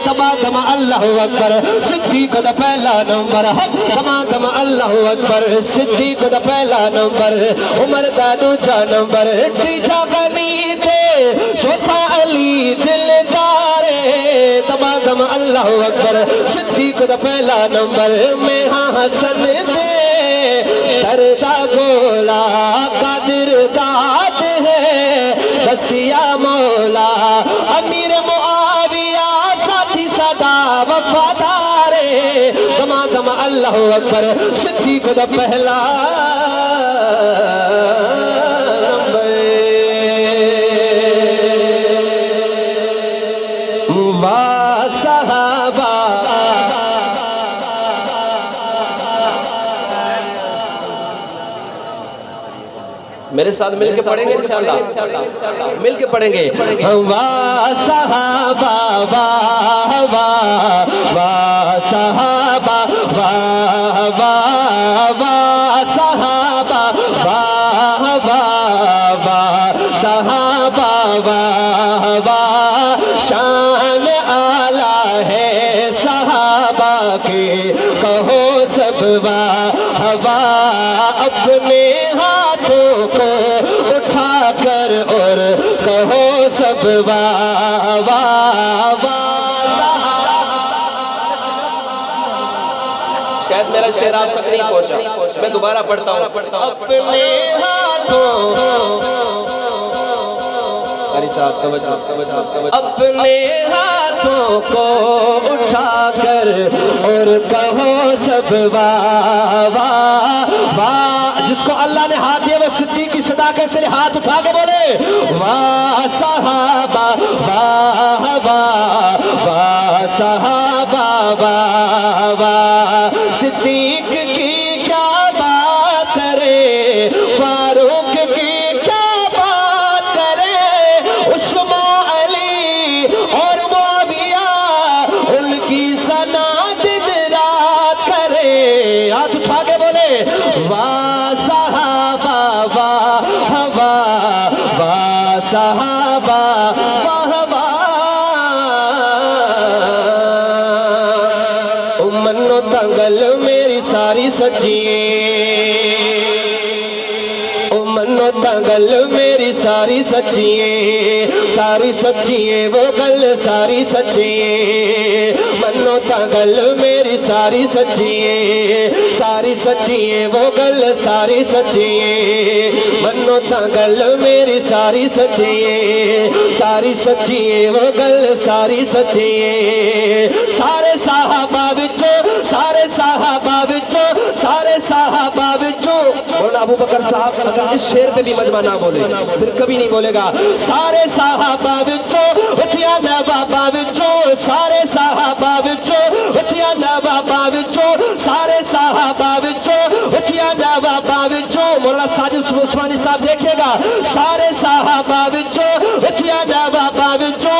तमाम अल्लाहु अकबर सिद्दीक दा पहला नंबर तमाम अल्लाहु अकबर सिद्दीक दा पहला नंबर उमर दा दूजा नंबर तीजा गनी थे चौथा अली दिलदार तमाम अल्लाहु अकबर सिद्दीक दा पहला नंबर में हसन दे दरदा गोला कादिर दात है बसिया मौला अमीर मुआविया साथी सदा वफादार तमाम अल्लाहु अकबर सिद्दीक दा पहला नंबर वा सहाबा मेरे साथ मिलके पढ़ेंगे इंशाअल्लाह मिलके पढ़ेंगे वाह सहाबा वाह वाह वाह सहाबा वाह वाह वाह सहाबा वाह वाह वाह सहाबा वाह वाह शान आला है सहाबा के कहो सब वाह वाह अपने हाथों को उठा कर और कहो सब वाह वाह वाह। शायद मेरा शेर आप तक नहीं पहुंचा, मैं दोबारा पढ़ता हूँ। अपने हाथों अपने हाथों को उठा कर और कहो सब वाह वाह वाह। जिसको अल्लाह ने हाथ दिया वो सिद्दीक की सदाकत से हाथ उठा के बोले वाह सहाबा वाह वाह वाह सहाबा वाह वाह। सिद्दीक की क्या बात करे, फारूक की क्या बात करे, उस्मान अली और मुआविया उनकी सना दिन रात करे। हाथ उठा के बोले वाह सहाबा वाह वाह वाह सहाबा वाह वाह। मनो दंगल मेरी सारी सच्चिए, ओ मनो दंगल मेरी सारी सच्चिए, सारी सच्चिए वो गल सारी सच्चिए। मनो दंगल मेरी सारी सच्चिए, सारी सच्चिए वो गल सारी सच्चिए। मनो दंगल मेरी सारी सच्चिए, सारी सच्चिए वो गल सारी सच्चिए। सारे साहबा विचों, सारे साहबा विचों, सारे साहबा विचों। मौलाना अबू बकर साहब अगर इस शेर पे भी मजमा ना बोले फिर कभी नहीं बोलेगा। सारे साहबा विचों उठिया नवाबा विचों, सारे साहबा विचों उठिया नवाबा विचों, सारे साहबा विचों उठिया नवाबा विचों। मौलाना साजिद उस्मानी साहब देखिएगा। सारे साहबा विचों उठिया नवाबा विचों,